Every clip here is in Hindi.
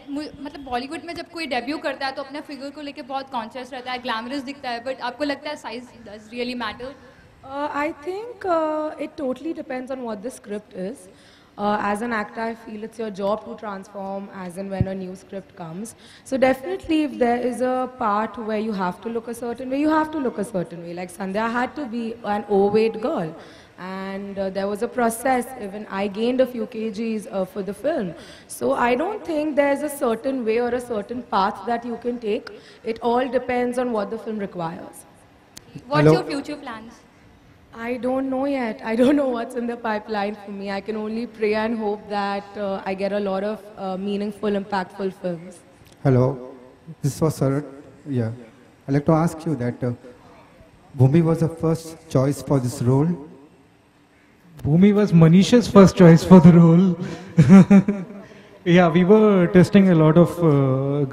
मतलब बॉलीवुड में जब कोई डेब्यू करता है तो अपने फिगर को लेके बहुत कॉन्शियस रहता है, ग्लैमरस दिखता है, बट आपको लगता है size does really matter? I think it totally depends on what the script is. As an actor, I feel it's your job to transform as and when a new script comes. So definitely, if there is a part where you have to look a certain way, you have to look a certain way. Like Sandhya had to be an overweight girl. And there was a process, even I gained a few kgs for the film. So I don't think there's a certain way or a certain path that you can take. It all depends on what the film requires. What's Hello. your future plans? I don't know yet. I don't know what's in the pipeline for me. I can only pray and hope that I get a lot of meaningful, impactful films. Hello, this was Sarat. Yeah, I'd like to ask you that Bhumi was the first choice for this role. Bhumi was Manisha's first choice for the role. Yeah, we were testing a lot of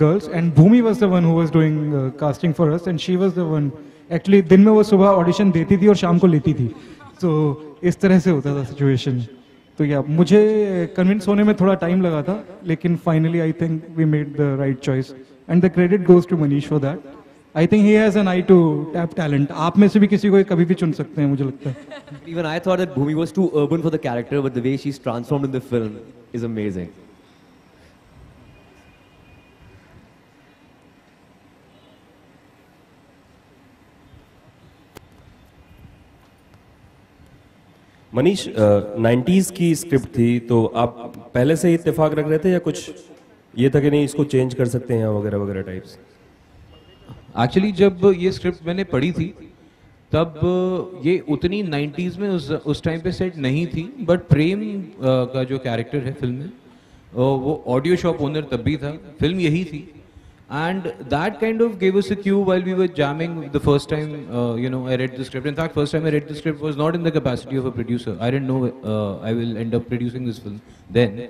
girls, and Bhumi was the one who was doing casting for us, and she was the one. Actually, दिन में वो सुबह ऑडिशन देती थी और शाम को लेती थी. So इस तरह से होता था सिचुएशन. तो या मुझे कन्विंस होने में थोड़ा टाइम लगा था, लेकिन finally I think we made the right choice, and the credit goes to Manish for that. I think he has an eye to tap talent. आप में से भी किसी को कभी भी चुन सकते हैं, मुझे लगता है. Even I thought that Bhumi was too urban for the character, but the way she's transformed in the film is amazing. Manish, 90s की स्क्रिप्ट थी, तो आप पहले से ही इत्तेफाक रख रहे थे या कुछ ये था कि नहीं इसको चेंज कर सकते हैं वगैरह वगैरह टाइप्स? एक्चुअली जब ये स्क्रिप्ट मैंने पढ़ी थी तब ये उतनी 90s में उस टाइम पे सेट नहीं थी, बट प्रेम का जो कैरेक्टर है फिल्म में वो ऑडियो शॉप ओनर तब भी था, फिल्म यही थी. And that kind of gave us a cue while we were jamming the first time, I read the script. In fact, first time I read the script was not in the capacity of a producer. I didn't know I will end up producing this film then.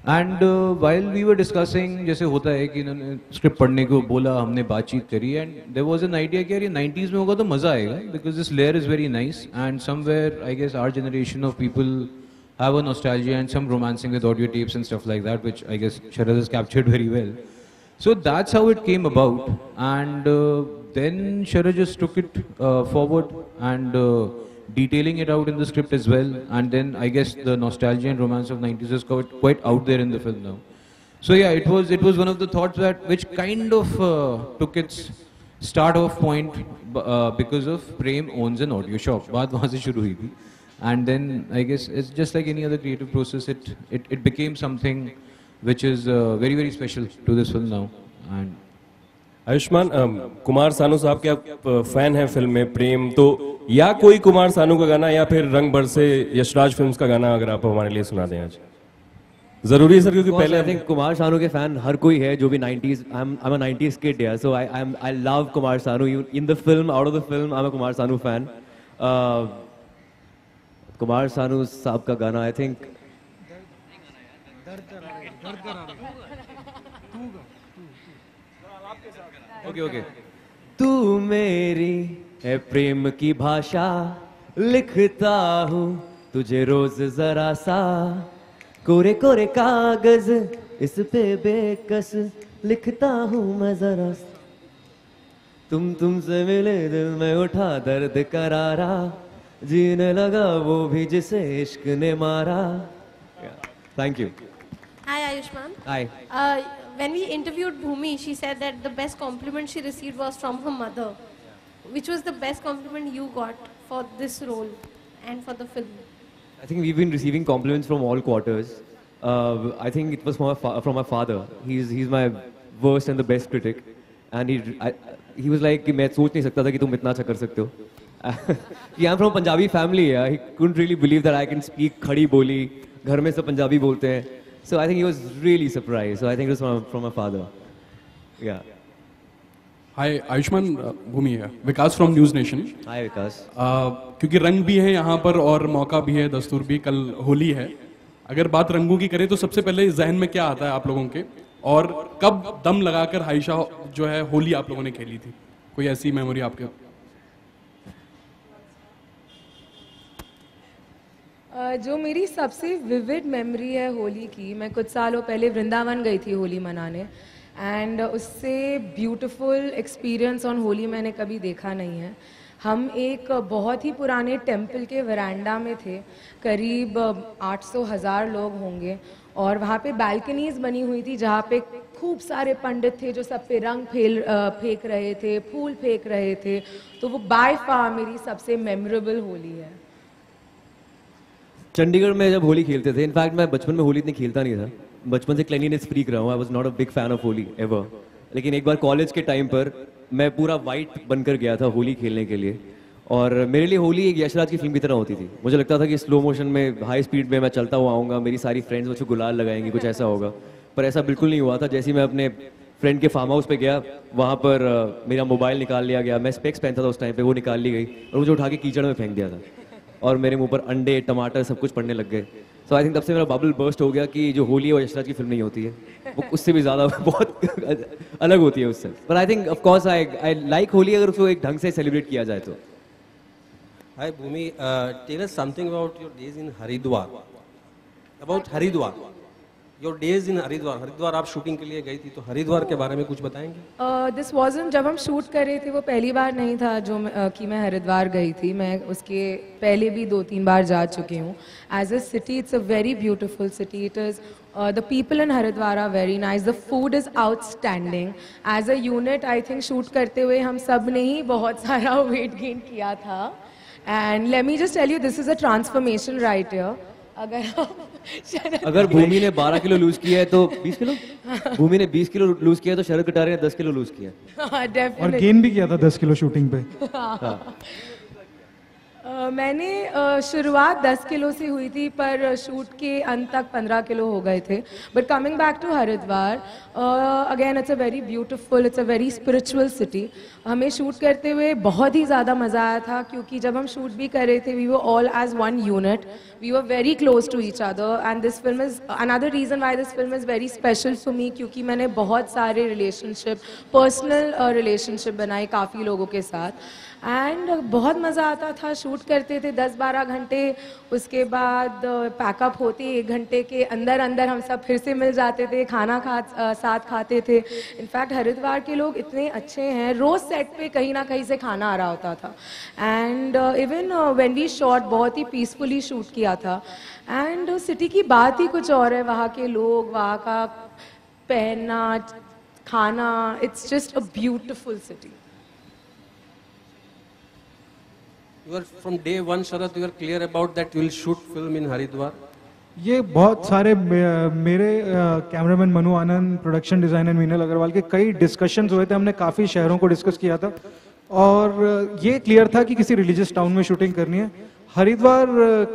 And while we were discussing, जैसे होता है कि इन्होंने स्क्रिप्ट पढ़ने को बोला, हमने बातचीत करी, and there was an idea कि यार ये 90s में होगा तो मज़ा आएगा, because this layer is very nice, and somewhere I guess our generation of people have a nostalgia and some romancing with audio tapes and stuff like that, which I guess Sharad has captured very well. So that's how it came about, and then Sharad just took it forward and detailing it out in the script as well, and then I guess the nostalgia and romance of 90s is quite out there in the film now. So yeah, it was one of the thoughts that which kind of took its start off point because of Prem owns an audio shop. बात वहाँ से शुरू हुई थी, and then I guess it's just like any other creative process. It became something which is very very special to this film now. And Ayushman, Kumar Sanu साहब के आप फैन हैं फिल्म में प्रेम, तो या कोई कुमार सानू का गाना या फिर रंग बरसे यशराज फिल्म्स का गाना अगर आप हमारे लिए सुना दें आज, जरूरी है सर? क्योंकि पहले आई थिंक कुमार सानू के फैन हर कोई है जो भी 90s. I'm a 90s kid, yeah, so I love Kumar Sanu. In the film, out of the film, I'm a Kumar Sanu fan. Kumar Sanu साहब का गाना आई थिंक ओके. तू मेरी है प्रेम की भाषा, लिखता हूँ तुझे रोज जरा सा, कोरे कोरे कागज इस पे बेकस लिखता हूँ मैं जरा. तुमसे मिले दिल में उठा दर्द करारा, जीने लगा वो भी जिसे इश्क ने मारा. Thank you. Hi Ayushman. Hi. When we interviewed Bhumi, she said that the best compliment she received was from her mother. Which was the best compliment you got for this role and for the film? I think we've been receiving compliments from all quarters. I think it was from my father. He's my worst and the best critic, and he was like कि मैं सोच नहीं सकता था कि तुम इतना अच्छा कर सकते हो. I'm from a Punjabi family. He couldn't really believe that I can speak खड़ी बोली. घर में सब पंजाबी बोलते हैं. So I think he was really surprised. So I think it was from my father. Yeah. Hi, Ayushman, Bhumi है. विकास from News Nation. Hi विकास. क्योंकि रंग भी है यहाँ पर और मौका भी है, दस्तूर भी, कल होली है. अगर बात रंगों की करें तो सबसे पहले जहन में क्या आता है आप लोगों के, और कब दम लगाकर हाइशा जो है होली आप लोगों ने खेली थी? कोई ऐसी मेमोरी आपके? जो मेरी सबसे विविड मेमोरी है होली की, मैं कुछ सालों पहले वृंदावन गई थी होली मनाने, एंड उससे ब्यूटीफुल एक्सपीरियंस ऑन होली मैंने कभी देखा नहीं है। हम एक बहुत ही पुराने टेम्पल के वरांडा में थे, करीब 800,000 लोग होंगे, और वहाँ पे बालकनीज बनी हुई थी जहाँ पे खूब सारे पंडित थे जो सब पे रंग फेंक रहे थे, फूल फेंक रहे थे। तो वो बाय फार मेरी सबसे मेमोरेबल होली है। चंडीगढ़ में जब होली खेलते थे, इनफैक्ट मैं बचपन में होली इतनी खेलता नहीं था, बचपन से क्लीनिनेस फ्रीक रहा हूँ, I was not a big fan of Holi ever. लेकिन एक बार कॉलेज के टाइम पर मैं पूरा वाइट बनकर गया था होली खेलने के लिए, और मेरे लिए होली एक यशराज की फिल्म की तरह होती थी। मुझे लगता था कि स्लो मोशन में हाई स्पीड में मैं चलता हुआ आऊँगा, मेरी सारी फ्रेंड्स मुझे गुलाल लगाएंगी, कुछ ऐसा होगा, पर ऐसा बिल्कुल नहीं हुआ था। जैसे ही मैं अपने फ्रेंड के फार्म हाउस पे गया, वहाँ पर मेरा मोबाइल निकाल लिया गया, मैं स्पेक्स पहनता था उस टाइम पे, वो निकाल ली गई और मुझे उठा के कीचड़ में फेंक दिया था, और मेरे मुंह पर अंडे टमाटर सब कुछ पड़ने लग गए। सो आई थिंक तब से मेरा बबल बर्स्ट हो गया कि जो होली है वो यशराज की फिल्म नहीं होती है, वो उससे भी ज़्यादा बहुत अलग होती है उससे। पर I think of course I like holy अगर उसको एक ढंग से सेलिब्रेट किया जाए तो। Hi Bhumi, tell us something about your days in Haridwar. About Haridwar. Your days in Haridwar. Haridwar आप शूटिंग के लिए गई थी, तो हरिद्वार के बारे में कुछ बताएंगे? दिस वाजंट, जब हम शूट कर रहे थे वो पहली बार नहीं था कि मैं हरिद्वार गई थी। मैं उसके पहले भी 2-3 बार जा चुकी हूँ। As a city it's a very beautiful city. It is the people in Haridwar are very nice, the food is outstanding. As a unit I think shoot करते हुए हम सब ने ही बहुत सारा वेट गेन किया था। And let me just tell you, this is a transformation right here. अगर भूमि ने 12 किलो लूज किया है तो 20 किलो, भूमि ने 20 किलो लूज किया है तो शरद कटारे ने 10 किलो लूज किया और गेन भी किया था 10 किलो शूटिंग पे। मैंने शुरुआत 10 किलो से हुई थी, पर शूट के अंत तक 15 किलो हो गए थे। But coming back to Haridwar, again it's a very beautiful, it's a very spiritual city. हमें शूट करते हुए बहुत ही ज़्यादा मज़ा आया था, क्योंकि जब हम शूट भी कर रहे थे we were all as one unit, we were very close to each other. And this film is another reason why this film is very special for me, क्योंकि मैंने बहुत सारे रिलेशनशिप, पर्सनल रिलेशनशिप बनाए काफ़ी लोगों के साथ। एंड बहुत मज़ा आता था। शूट करते थे 10-12 घंटे, उसके बाद पैकअप होते 1 घंटे के अंदर अंदर हम सब फिर से मिल जाते थे, खाना साथ खाते थे। इनफैक्ट हरिद्वार के लोग इतने अच्छे हैं, रोज़ सेट पे कहीं ना कहीं से खाना आ रहा होता था। And even when we shot, बहुत ही पीसफुली शूट किया था। एंड सिटी की बात ही कुछ और है, वहाँ के लोग, वहाँ का पहनना, खाना, it's just a beautiful city. You are from day one, Sharad, you are clear about that you will shoot film in Haridwar. ये बहुत सारे मेरे कैमरामैन मनु आनंद, प्रोडक्शन डिजाइनर मीनल अग्रवाल के कई डिस्कशंस हुए थे। हमने काफ़ी शहरों को डिस्कस किया था और ये क्लियर था कि किसी रिलीजियस टाउन में शूटिंग करनी है। हरिद्वार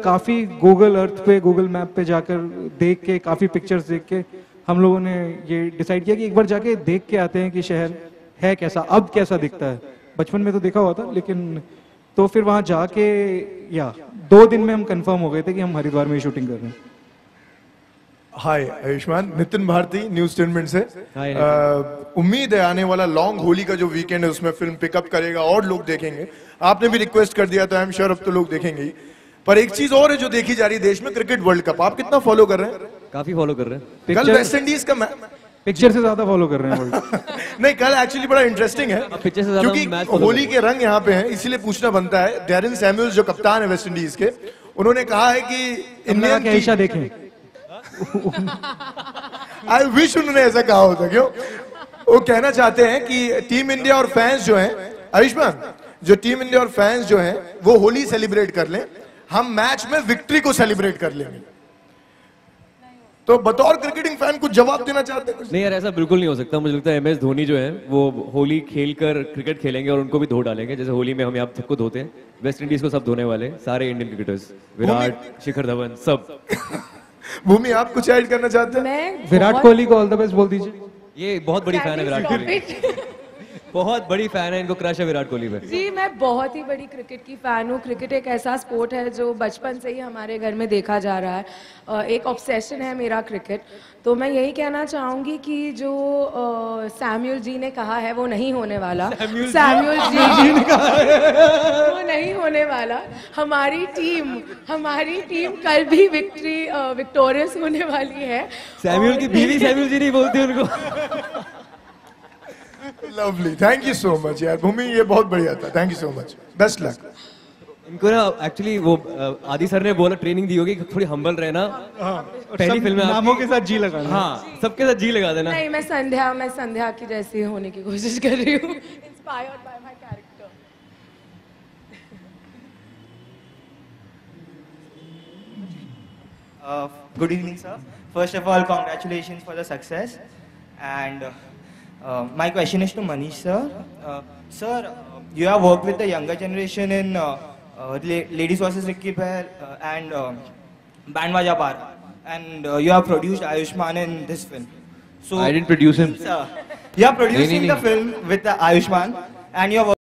काफ़ी गूगल अर्थ पे, गूगल मैप पे जाकर देख के, काफ़ी पिक्चर्स देख के हम लोगों ने ये डिसाइड किया कि एक बार जाके देख के आते हैं कि शहर है कैसा, अब कैसा दिखता है। बचपन में तो देखा हुआ था, लेकिन तो फिर वहाँ जाके 2 दिन में हम कंफर्म हो गए थे कि हम हरिद्वार में ही शूटिंग कर रहे हैं। हाय आयुष्मान, नितिन भारती न्यूज 10 से। उम्मीद है आने वाला लॉन्ग होली का जो वीकेंड है उसमें फिल्म पिकअप करेगा और लोग देखेंगे। आपने भी रिक्वेस्ट कर दिया तो आई एम श्योर अब तो लोग देखेंगे ही। पर एक चीज और है जो देखी जा रही है देश में, क्रिकेट वर्ल्ड कप। आप कितना फॉलो कर रहे हैं? काफी फॉलो कर रहे हैं। कल वेस्ट इंडीज का पिक्चर से ज्यादा फॉलो कर रहे हैं नहीं, कल एक्चुअली बड़ा इंटरेस्टिंग है क्योंकि होली के रंग यहाँ पे हैं, इसीलिए पूछना बनता है। डैरेन सैमुअल्स जो कप्तान है वेस्ट इंडीज के, उन्होंने कहा है कि इंडियन एशिया देखें। आई विश उन्होंने ऐसा कहा होता। क्यों? वो कहना चाहते हैं कि टीम इंडिया और फैंस जो हैं, आयुष्मान, जो टीम इंडिया और फैंस जो हैं वो होली सेलिब्रेट कर लें, हम मैच में विक्ट्री को सेलिब्रेट कर लेंगे। तो बतौर क्रिकेटिंग फैन कुछ जवाब देना चाहते हैं? नहीं यार, ऐसा बिल्कुल नहीं हो सकता। मुझे लगता है MS धोनी जो है वो होली खेलकर क्रिकेट खेलेंगे और उनको भी धो डालेंगे, जैसे होली में हम आप सबको धोते हैं। वेस्ट इंडीज को सब धोने वाले, सारे इंडियन क्रिकेटर्स, विराट, शिखर धवन, सब। भूमि, आप कुछ ऐड करना चाहते हैं? विराट कोहली को ऑल द बेस्ट बोल दीजिए। ये बहुत बड़ी फैन है विराट कोहली। बहुत बड़ी फैन है, इनको क्रश है विराट कोहली पे। जी मैं बहुत ही बड़ी क्रिकेट की फ़ैन हूँ। क्रिकेट एक ऐसा स्पोर्ट है जो बचपन से ही हमारे घर में देखा जा रहा है। एक ऑब्सेशन है मेरा क्रिकेट। तो मैं यही कहना चाहूँगी कि जो सैमुअल जी ने कहा है वो नहीं होने वाला। सैमुअल जी ने कहा है वो नहीं होने वाला। हमारी टीम कल भी विक्टोरियस होने वाली है। सैमुअल की बीवी सैमुअल जी नहीं बोलती उनको। Lovely, thank you so much यार भूमि, ये बहुत बढ़िया था, thank you so much, best luck. इनको ना एक्चुअली वो आदि सर ने बोला, ट्रेनिंग दी होगी कि थोड़ी हम्बल रहना। पहली फिल्म में नामों के साथ जी लगाना। हाँ, सबके साथ जी लगा देना। नहीं, मैं संध्या की जैसी होने की कोशिश कर रही हूँ। Inspired by my character. Good evening, sir. First of all, congratulations for the success. And my question is to Manish, sir. Sir, you have worked with the younger generation in Ladies vs. Ricky Bell and Band Baja Para. And you have produced Ayushmann in this film. So I didn't produce him. You are producing the film with Ayushmann and you are